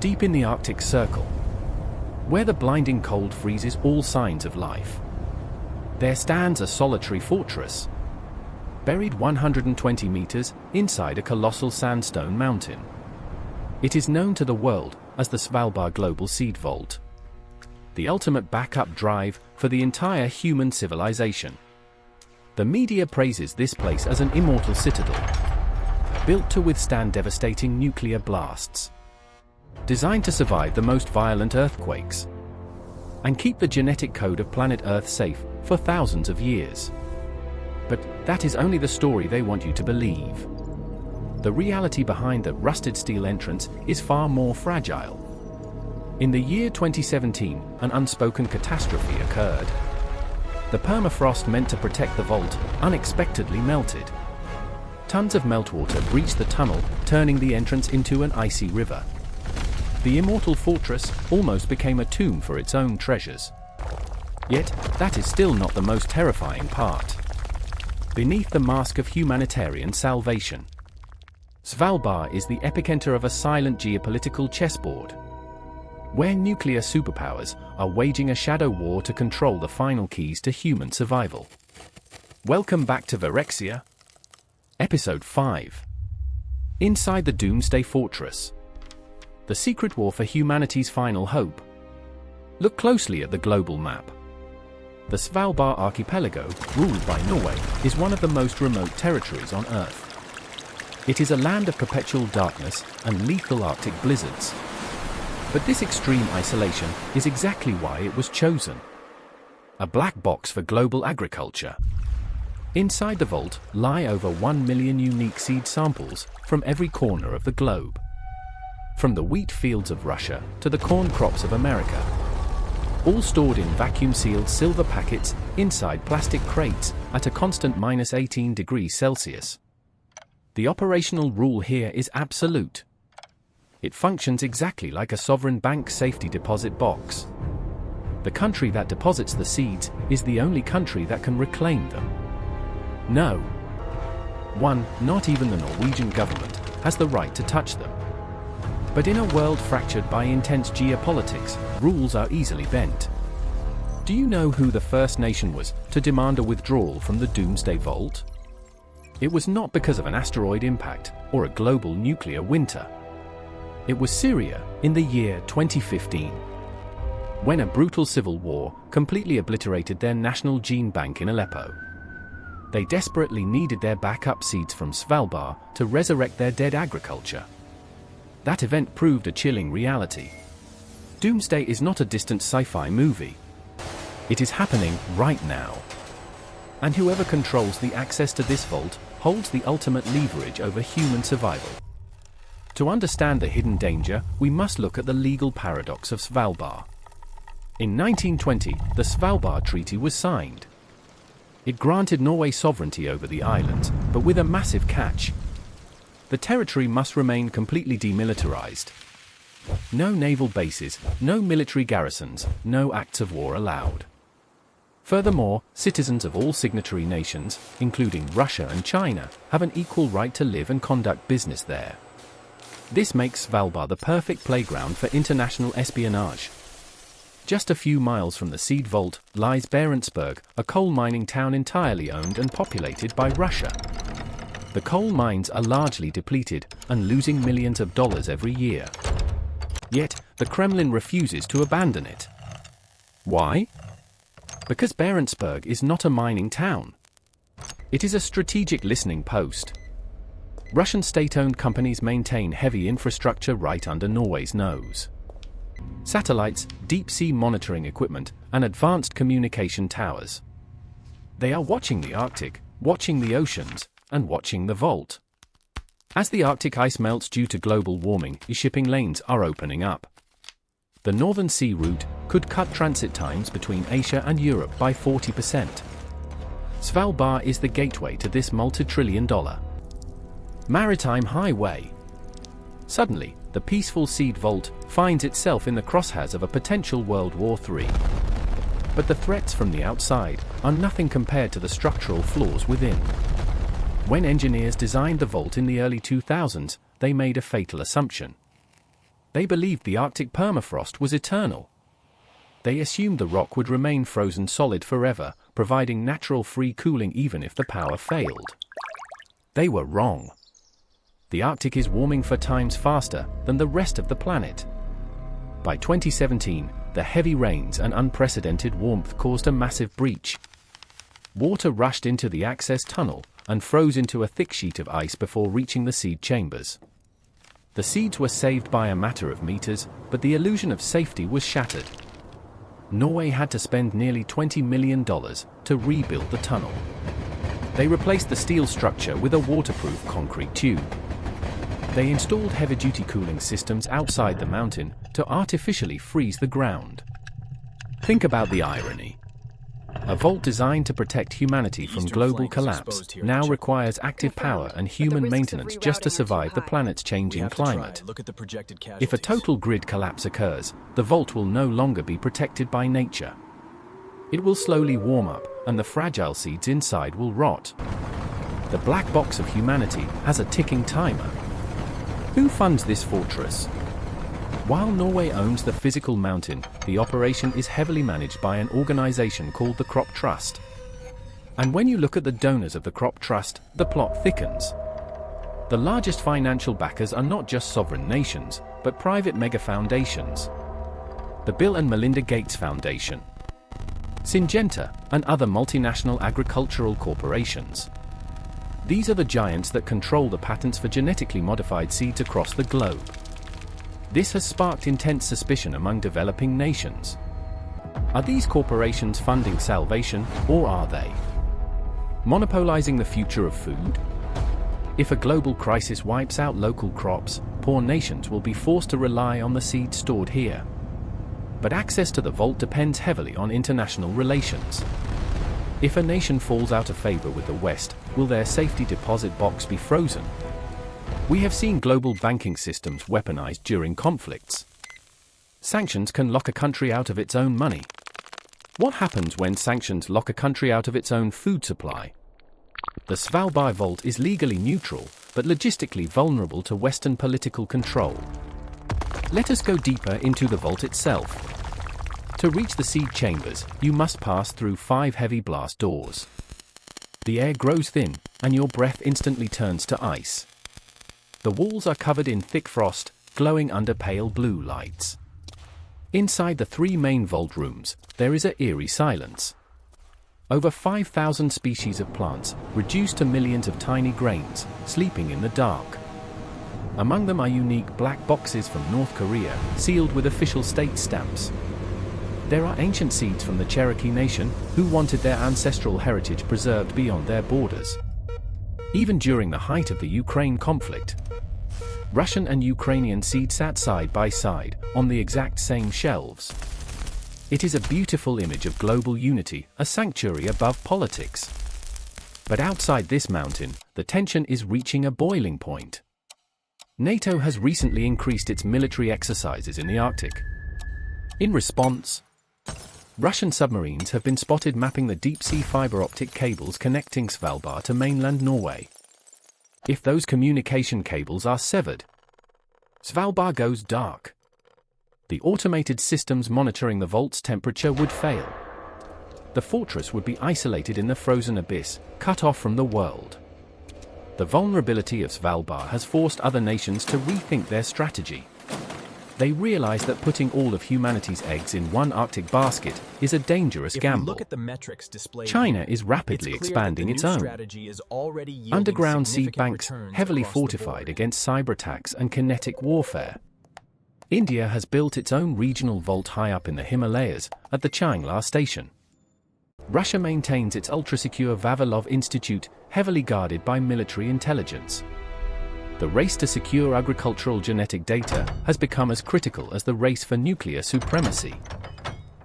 deep in the Arctic Circle, where the blinding cold freezes all signs of life, there stands a solitary fortress, buried 120 meters inside a colossal sandstone mountain. It is known to the world as the Svalbard Global Seed Vault, the ultimate backup drive for the entire human civilization. The media praises this place as an immortal citadel, built to withstand devastating nuclear blasts, designed to survive the most violent earthquakes, and keep the genetic code of planet Earth safe for thousands of years. But that is only the story they want you to believe. The reality behind the rusted steel entrance is far more fragile. In the year 2017, an unspoken catastrophe occurred. The permafrost meant to protect the vault unexpectedly melted. Tons of meltwater breached the tunnel, turning the entrance into an icy river. The immortal fortress almost became a tomb for its own treasures. Yet, that is still not the most terrifying part. Beneath the mask of humanitarian salvation, Svalbard is the epicenter of a silent geopolitical chessboard, where nuclear superpowers are waging a shadow war to control the final keys to human survival. Welcome back to Virexia, Episode 5. Inside the Doomsday Fortress, the secret war for humanity's final hope. Look closely at the global map. The Svalbard archipelago, ruled by Norway, is one of the most remote territories on Earth. It is a land of perpetual darkness and lethal Arctic blizzards. But this extreme isolation is exactly why it was chosen. A black box for global agriculture. Inside the vault lie over 1 million unique seed samples from every corner of the globe. From the wheat fields of Russia to the corn crops of America. All stored in vacuum-sealed silver packets inside plastic crates at a constant -18 degrees Celsius. The operational rule here is absolute. It functions exactly like a sovereign bank safety deposit box. The country that deposits the seeds is the only country that can reclaim them. No. Not even the Norwegian government has the right to touch them. But in a world fractured by intense geopolitics, rules are easily bent. Do you know who the first nation was to demand a withdrawal from the Doomsday Vault? It was not because of an asteroid impact or a global nuclear winter. It was Syria in the year 2015, when a brutal civil war completely obliterated their national gene bank in Aleppo. They desperately needed their backup seeds from Svalbard to resurrect their dead agriculture. That event proved a chilling reality. Doomsday is not a distant sci-fi movie. It is happening right now. And whoever controls the access to this vault holds the ultimate leverage over human survival. To understand the hidden danger, we must look at the legal paradox of Svalbard. In 1920, the Svalbard Treaty was signed. It granted Norway sovereignty over the islands, but with a massive catch. The territory must remain completely demilitarized. No naval bases, no military garrisons, no acts of war allowed. Furthermore, citizens of all signatory nations, including Russia and China, have an equal right to live and conduct business there. This makes Svalbard the perfect playground for international espionage. Just a few miles from the Seed Vault lies Barentsburg, a coal mining town entirely owned and populated by Russia. The coal mines are largely depleted and losing millions of dollars every year. Yet, the Kremlin refuses to abandon it. Why? Because Barentsburg is not a mining town. It is a strategic listening post. Russian state-owned companies maintain heavy infrastructure right under Norway's nose. Satellites, deep-sea monitoring equipment, and advanced communication towers. They are watching the Arctic, watching the oceans, and watching the vault. As the Arctic ice melts due to global warming, shipping lanes are opening up. The Northern Sea route could cut transit times between Asia and Europe by 40%. Svalbard is the gateway to this multi-trillion-dollar maritime highway. Suddenly, the peaceful Seed Vault finds itself in the crosshairs of a potential World War III. But the threats from the outside are nothing compared to the structural flaws within. When engineers designed the vault in the early 2000s, they made a fatal assumption. They believed the Arctic permafrost was eternal. They assumed the rock would remain frozen solid forever, providing natural free cooling even if the power failed. They were wrong. The Arctic is warming 4 times faster than the rest of the planet. By 2017, the heavy rains and unprecedented warmth caused a massive breach. Water rushed into the access tunnel and froze into a thick sheet of ice before reaching the seed chambers. The seeds were saved by a matter of meters, but the illusion of safety was shattered. Norway had to spend nearly $20 million to rebuild the tunnel. They replaced the steel structure with a waterproof concrete tube. They installed heavy-duty cooling systems outside the mountain to artificially freeze the ground. Think about the irony. A vault designed to protect humanity from global collapse now requires active power and human maintenance just to survive the planet's changing climate. If a total grid collapse occurs, the vault will no longer be protected by nature. It will slowly warm up, and the fragile seeds inside will rot. The black box of humanity has a ticking timer. Who funds this fortress? While Norway owns the physical mountain, the operation is heavily managed by an organization called the Crop Trust. And when you look at the donors of the Crop Trust, the plot thickens. The largest financial backers are not just sovereign nations, but private mega foundations. The Bill and Melinda Gates Foundation, Syngenta, and other multinational agricultural corporations. These are the giants that control the patents for genetically modified seeds across the globe. This has sparked intense suspicion among developing nations. Are these corporations funding salvation, or are they monopolizing the future of food? If a global crisis wipes out local crops, poor nations will be forced to rely on the seeds stored here. But access to the vault depends heavily on international relations. If a nation falls out of favor with the West, will their safety deposit box be frozen? We have seen global banking systems weaponized during conflicts. Sanctions can lock a country out of its own money. What happens when sanctions lock a country out of its own food supply? The Svalbard Vault is legally neutral, but logistically vulnerable to Western political control. Let us go deeper into the vault itself. To reach the seed chambers, you must pass through 5 heavy blast doors. The air grows thin, and your breath instantly turns to ice. The walls are covered in thick frost, glowing under pale blue lights. Inside the 3 main vault rooms, there is an eerie silence. Over 5,000 species of plants, reduced to millions of tiny grains, sleeping in the dark. Among them are unique black boxes from North Korea, sealed with official state stamps. There are ancient seeds from the Cherokee Nation, who wanted their ancestral heritage preserved beyond their borders. Even during the height of the Ukraine conflict, Russian and Ukrainian seed sat side by side, on the exact same shelves. It is a beautiful image of global unity, a sanctuary above politics. But outside this mountain, the tension is reaching a boiling point. NATO has recently increased its military exercises in the Arctic. In response, Russian submarines have been spotted mapping the deep-sea fiber optic cables connecting Svalbard to mainland Norway. If those communication cables are severed, Svalbard goes dark. The automated systems monitoring the vault's temperature would fail. The fortress would be isolated in the frozen abyss, cut off from the world. The vulnerability of Svalbard has forced other nations to rethink their strategy. They realize that putting all of humanity's eggs in one Arctic basket is a dangerous gamble. China is rapidly expanding its own underground seed banks, heavily fortified against cyber attacks and kinetic warfare. India has built its own regional vault high up in the Himalayas, at the Changla station. Russia maintains its ultra-secure Vavilov Institute, heavily guarded by military intelligence. The race to secure agricultural genetic data has become as critical as the race for nuclear supremacy.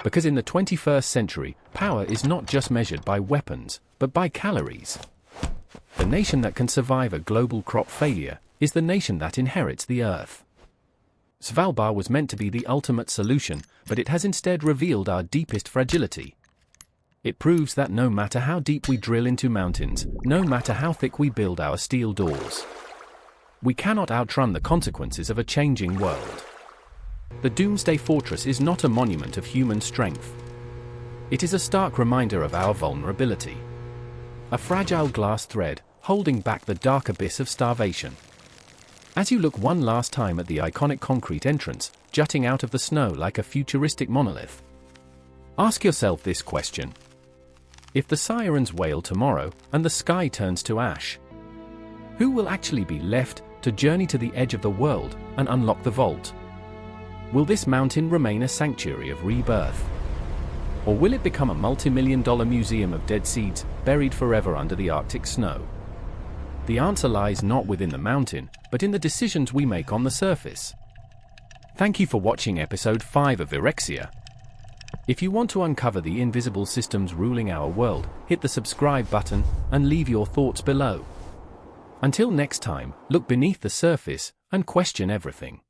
Because in the 21st century, power is not just measured by weapons, but by calories. The nation that can survive a global crop failure is the nation that inherits the Earth. Svalbard was meant to be the ultimate solution, but it has instead revealed our deepest fragility. It proves that no matter how deep we drill into mountains, no matter how thick we build our steel doors, we cannot outrun the consequences of a changing world. the Doomsday Fortress is not a monument of human strength. It is a stark reminder of our vulnerability. A fragile glass thread, holding back the dark abyss of starvation. As you look one last time at the iconic concrete entrance, jutting out of the snow like a futuristic monolith, ask yourself this question. If the sirens wail tomorrow, and the sky turns to ash, who will actually be left to journey to the edge of the world and unlock the vault? Will this mountain remain a sanctuary of rebirth? Or will it become a multi-million-dollar museum of dead seeds, buried forever under the Arctic snow? The answer lies not within the mountain, but in the decisions we make on the surface. Thank you for watching episode 5 of Virexia. If you want to uncover the invisible systems ruling our world, hit the subscribe button and leave your thoughts below. Until next time, look beneath the surface and question everything.